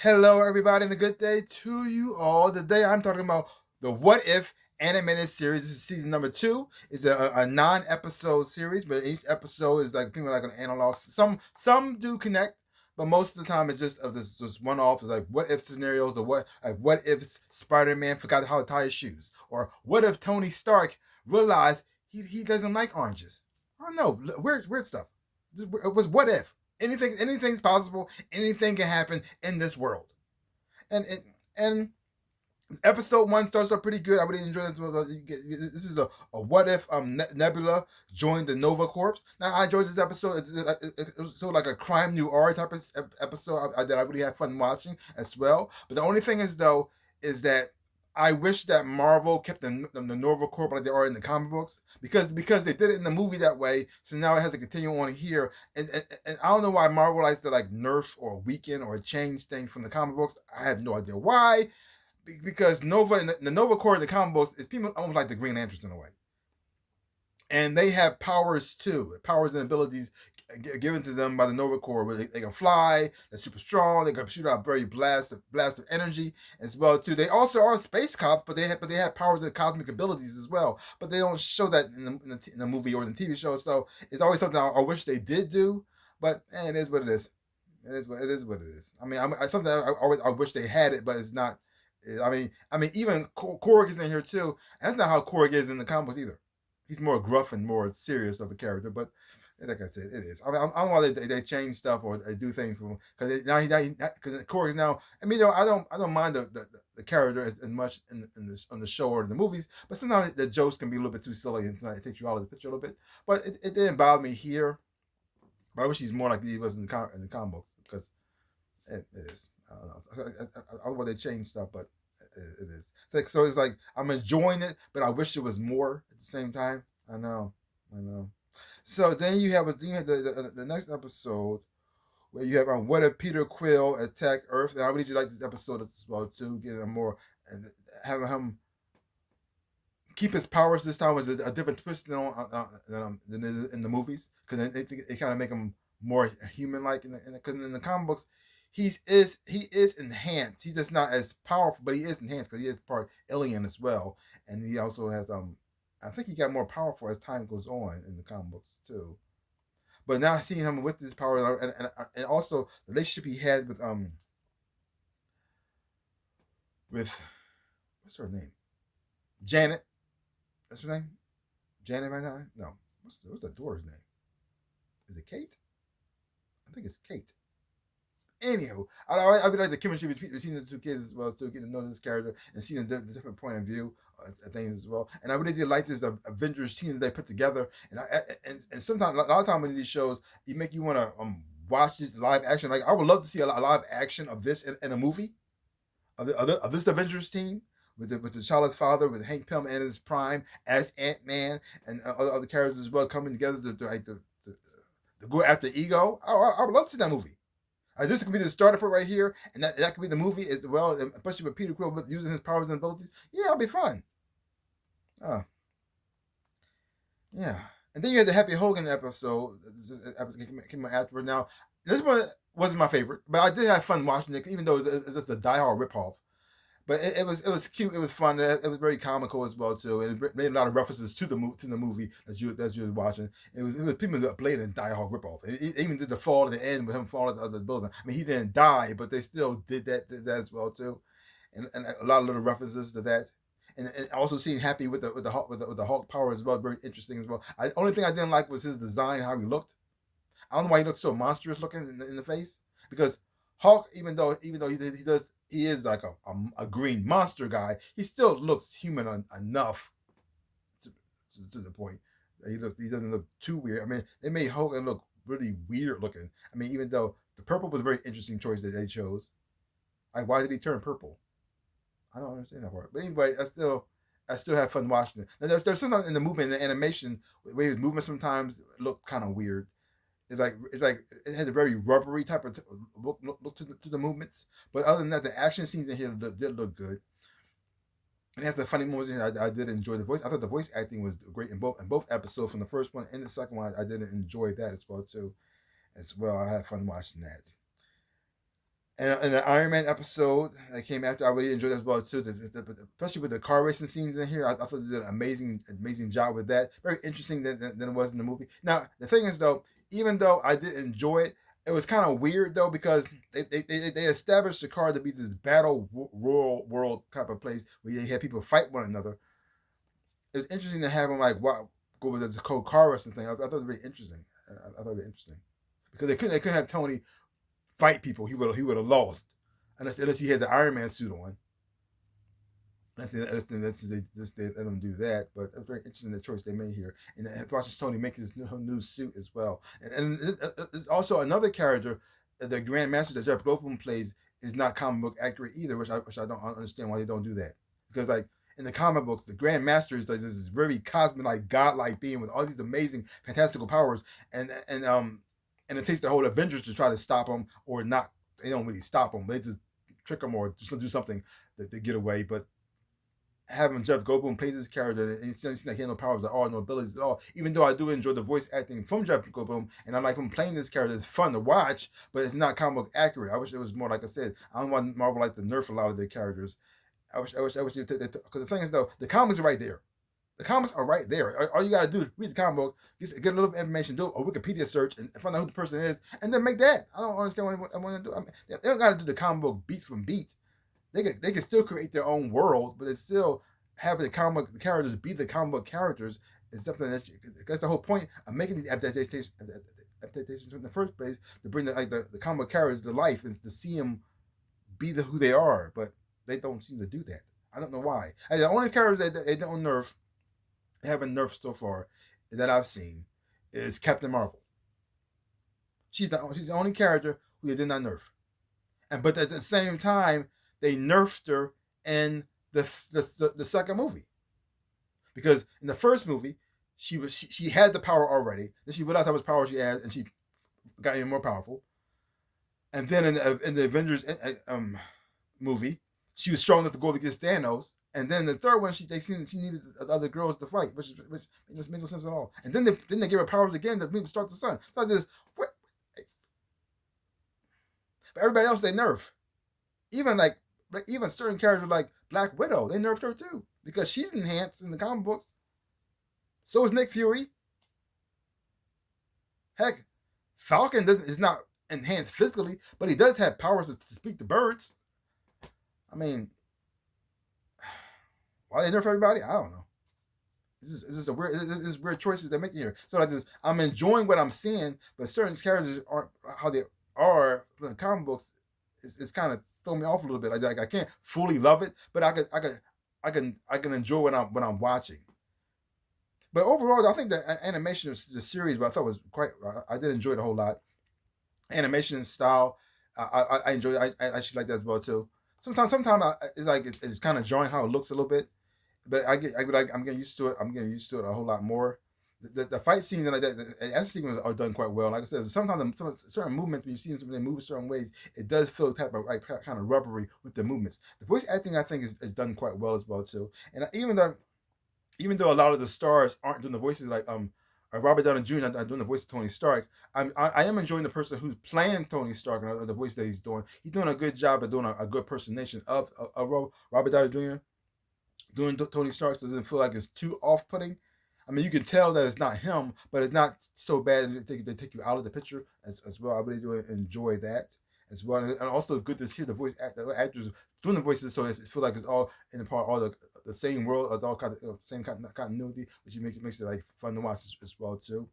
Hello, everybody, and a good day to you all. Today, I'm talking about the What If animated series. This is season number 2. It's a non-episode series, but each episode is like pretty much like an analog. Some do connect, but most of the time it's just this one off. Like what if scenarios, or what if Spider-Man forgot how to tie his shoes, or what if Tony Stark realized he doesn't like oranges. I don't know, weird stuff. It was what if. Anything's possible. Anything can happen in this world. And episode 1 starts off pretty good. I really enjoyed this. This is a what if Nebula joined the Nova Corps. Now I enjoyed this episode. It was sort of like a crime noir type of episode that I really had fun watching as well. But the only thing is though is that I wish that Marvel kept the Nova Corps like they are in the comic books because they did it in the movie that way. So now it has to continue on here, and I don't know why Marvel likes to like nerf or weaken or change things from the comic books. I have no idea why, because Nova and the Nova Corps in the comic books is people almost like the Green Lanterns in a way, and they have powers too, powers and abilities given to them by the Nova Corps, where they can fly, they're super strong, they can shoot out very blast of energy as well too. They also are space cops, but they have powers and cosmic abilities as well. But they don't show that in the movie or in the TV show. So it's always something I wish they did do. But it is what it is. It is what it is. I mean, something I wish they had it, but it's not. I mean, even Korg is in here too, and that's not how Korg is in the comics either. He's more gruff and more serious of a character, but like I said, it is. I mean, I don't know why they change stuff or they do things because because Corey now. I mean, I don't mind the character as much on the show or in the movies, but sometimes the jokes can be a little bit too silly and it takes you out of the picture a little bit. But it didn't bother me here. But I wish he's more like he was in the comic books because it is. I don't know. I don't know why they change stuff, but it is. So it's like I'm enjoying it, but I wish it was more at the same time. I know. So then you have the next episode where you have what if Peter Quill attacked Earth, and I really do like this episode as well too, getting a more and having him keep his powers this time was a different twist than it is in the movies because they kind of make him more human like because in the comic books he is enhanced. He's just not as powerful, but he is enhanced because he is part alien as well, and he also has I think he got more powerful as time goes on in the comic books too. But now seeing him with this power and also the relationship he had with what's her name, Janet. That's her name, Janet right now. No, what's the daughter's name? Is it Kate? I think it's Kate. Anyhow, I would like the chemistry between the two kids as well, to get to know this character and seeing the different point of view things as well. And I really did like this Avengers team that they put together. And sometimes a lot of times in these shows, you make you want to watch this live action. Like I would love to see a live action of this in a movie of this Avengers team. With the child's father, with Hank Pym and his prime as Ant-Man and other characters as well coming together to go after Ego. I would love to see that movie. This could be the starter point right here, and that could be the movie as well, especially with Peter Quill using his powers and abilities. Yeah, it'll be fun. Oh, yeah. And then you had the Happy Hogan episode. Came out afterward. Now, this one wasn't my favorite, but I did have fun watching it, even though it's just a diehard ripoff. But it was cute. It was fun. It was very comical as well too, and it made a lot of references to the movie that you were watching. It was people that played in Die Hard ripoff. It even did the fall at the end with him falling out of the building. I mean, he didn't die, but they still did that as well too, and a lot of little references to that. And also seeing Happy with the Hulk power as well, very interesting as well. Only thing I didn't like was his design, how he looked. I don't know why he looked so monstrous looking in the face because Hulk, even though he is like a green monster guy, he still looks human enough to the point that he doesn't look too weird. I mean, they made Hogan look really weird looking. I mean, even though the purple was a very interesting choice that they chose. Like, why did he turn purple? I don't understand that part. But anyway, I still have fun watching it. And there's sometimes in the movement, in the animation, the way his movement sometimes look kind of weird. It's like it had a very rubbery type of look to the movements. But other than that, the action scenes in here did look good. And it has the funny moments in here. I did enjoy the voice. I thought the voice acting was great in both episodes. From the first one and the second one, I did enjoy that as well too. As well, I had fun watching that. And the Iron Man episode that came after, I really enjoyed that as well too. Especially with the car racing scenes in here, I thought they did an amazing job with that. Very interesting than it was in the movie. Now the thing is though, even though I did enjoy it, it was kind of weird though because they established the car to be this battle royal world type of place where you had people fight one another. It was interesting to have them like go with the cold car wrestling thing. I thought it was very interesting. I thought it was interesting because they couldn't have Tony fight people. He would have lost unless he had the Iron Man suit on. They let him do that, but it was very interesting the choice they made here, and it watches Tony make his new suit as well. And it's also another character, the Grand Master that Jeff Goldblum plays is not comic book accurate either, which I don't understand why they don't do that because like in the comic books, the Grand Master is like this very cosmic, like godlike being with all these amazing, fantastical powers, and it takes the whole Avengers to try to stop him or not. They don't really stop him; they just trick him or just do something to get away. But having Jeff Goldblum play this character, and it seems like he had no powers at all, no abilities at all. Even though I do enjoy the voice acting from Jeff Goldblum, and I like him playing this character, it's fun to watch, but it's not comic book accurate. I wish it was more like I said. I don't want Marvel like to nerf a lot of their characters. I wish because the thing is though, the comics are right there. The comics are right there. All you gotta do is read the comic book, get a little information, do a Wikipedia search, and find out who the person is, and then make that. I don't understand what I want to do. I mean, they don't gotta do the comic book beat from beat. They can still create their own world, but it's still having the comic book characters be the comic book characters is something that's the whole point of making these adaptations in the first place, to bring the comic book characters to life and to see them be who they are. But they don't seem to do that. I don't know why. And the only characters that they don't nerf, haven't nerfed so far that I've seen, is Captain Marvel. She's the only character who they did not nerf, but at the same time they nerfed her in the second movie, because in the first movie she had the power already. Then she realized how much power she had, and she got even more powerful. And then in the Avengers movie, she was strong enough to go against Thanos. And then the third one, she needed the other girls to fight, which makes no sense at all. And then they give her powers again to start the sun. So I just what? But everybody else they nerf. Even certain characters like Black Widow, they nerfed her too because she's enhanced in the comic books. So is Nick Fury. Heck, Falcon is not enhanced physically, but he does have powers to speak to birds. I mean, why they nerf everybody? I don't know. This is weird choices they're making here. So I'm enjoying what I'm seeing, but certain characters aren't how they are from the comic books. It's kind of throw me off a little bit. Like I can't fully love it, but I can enjoy what I'm watching. But overall, I think the animation of the series, but I thought was quite. I did enjoy it a whole lot. Animation style, I enjoy. I actually like that as well too. Sometimes it's like it's kind of jarring how it looks a little bit, but I'm getting used to it. I'm getting used to it a whole lot more. The fight scenes and like that, the action sequences are done quite well. Like I said, sometimes certain movements when you see them move certain ways, it does feel type of like kind of rubbery with the movements. The voice acting I think is done quite well as well too. And even though a lot of the stars aren't doing the voices like Robert Downey Jr. are doing the voice of Tony Stark, I am enjoying the person who's playing Tony Stark and the voice that he's doing. He's doing a good job of doing a good personation of Robert Downey Jr. Doing Tony Stark, so it doesn't feel like it's too off-putting. I mean, you can tell that it's not him, but it's not so bad they take you out of the picture as well. I really do enjoy that as well, and also good to hear the actors doing the voices, so it feel like it's all in the part all the same world, all kind of same continuity, which makes it like fun to watch as well too.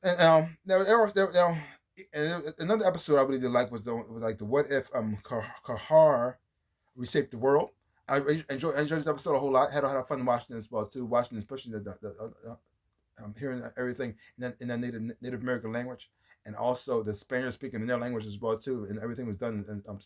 And another episode I really did like was like the what if Kahar reshaped the world. I enjoyed this episode a whole lot. Had a lot of fun watching it as well too. Watching, especially hearing everything in that Native American language, and also the Spaniards speaking in their language as well too. And everything was done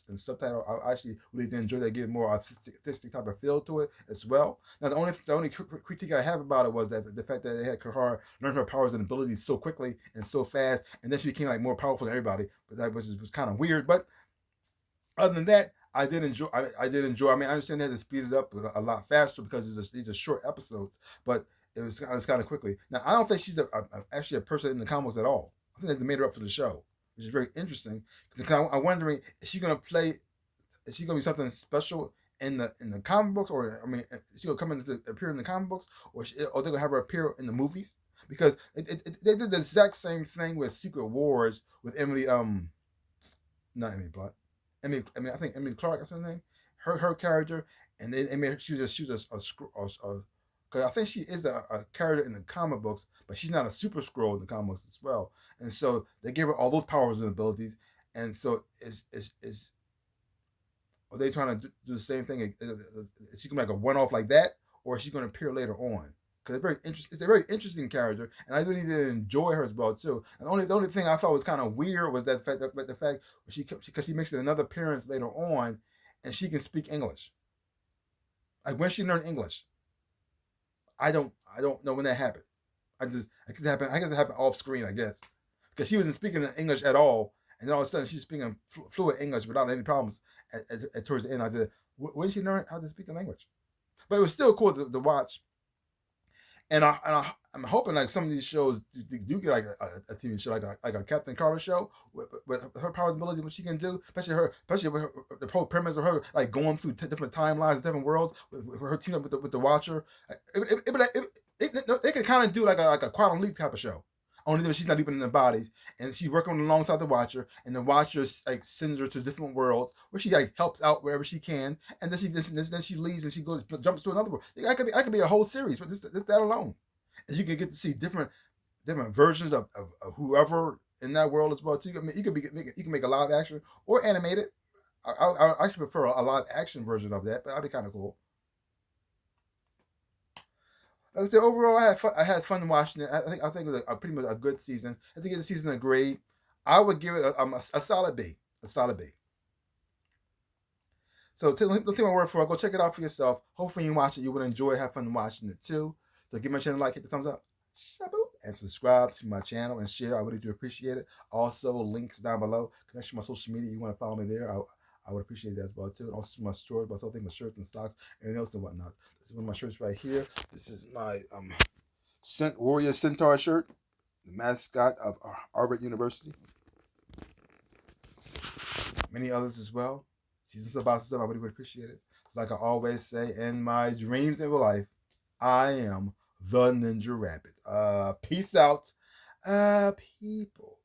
in subtitle. I actually really did enjoy that, give more artistic type of feel to it as well. Now the only critique I have about it was that the fact that they had Kahar learn her powers and abilities so quickly and so fast, and then she became like more powerful than everybody. But that was kind of weird. But other than that, I did enjoy. I did enjoy. I mean, I understand they had to speed it up a lot faster because these are short episodes, but it was kind of quickly. Now, I don't think she's actually a person in the comics at all. I think they made her up for the show. which is very interesting. Because I'm wondering, is she gonna play? Is she gonna be something special in the comic books, or I mean, is she gonna come in to appear in the comic books, or they're gonna have her appear in the movies? Because they did the exact same thing with Secret Wars with Emily not Emily Blunt. I think Emily Clark. That's her name. Her character, and they made she was a because I think she is a character in the comic books, but she's not a super scroll in the comic books as well. And so they gave her all those powers and abilities. And so is are they trying to do the same thing? Is she gonna be like a one off like that, or is she gonna appear later on? Because it's a very interesting character, and I really did enjoy her as well too. And the only thing I thought was kind of weird was the fact because she makes it another appearance later on, and she can speak English. Like when she learned English, I don't know when that happened. I guess it happened off screen, I guess, because she wasn't speaking English at all, and then all of a sudden she's speaking fluent English without any problems. Towards the end, I said, when did she learn how to speak the language? But it was still cool to watch. I'm hoping like some of these shows do get like a TV show like a Captain Carter show with her powers and abilities, what she can do, especially with the whole premise of her like going through different timelines, different worlds with her team up with the Watcher. They can kind of do like a Quantum Leap type of show. Only that she's not even in the bodies, and she's working alongside the Watcher, and the Watcher like sends her to different worlds where she like helps out wherever she can, and then she leaves and she jumps to another world. I could be a whole series, but just that alone, and you can get to see different versions of whoever in that world as well too. You can make a live action or animated. I actually prefer a live action version of that, but that'd be kind of cool. Like I said, overall, I had fun watching it. I think it was pretty much a good season. I think it's a season of grade. I would give it a solid B. A solid B. So don't take my word for it. Go check it out for yourself. Hopefully you watch it. You will enjoy, have fun watching it too. So give my channel a like, hit the thumbs up, shaboop, and subscribe to my channel and share. I really do appreciate it. Also, links down below. Connect to my social media. You want to follow me there. I would appreciate that as well too. And also to my stores, but also my shirts and socks, everything else and whatnot. This is one of my shirts right here. This is my Warrior Centaur shirt, the mascot of Harvard University. Many others as well. Seasons about stuff, I really would appreciate it. So like I always say, in my dreams of life, I am the Ninja Rabbit. Peace out, people.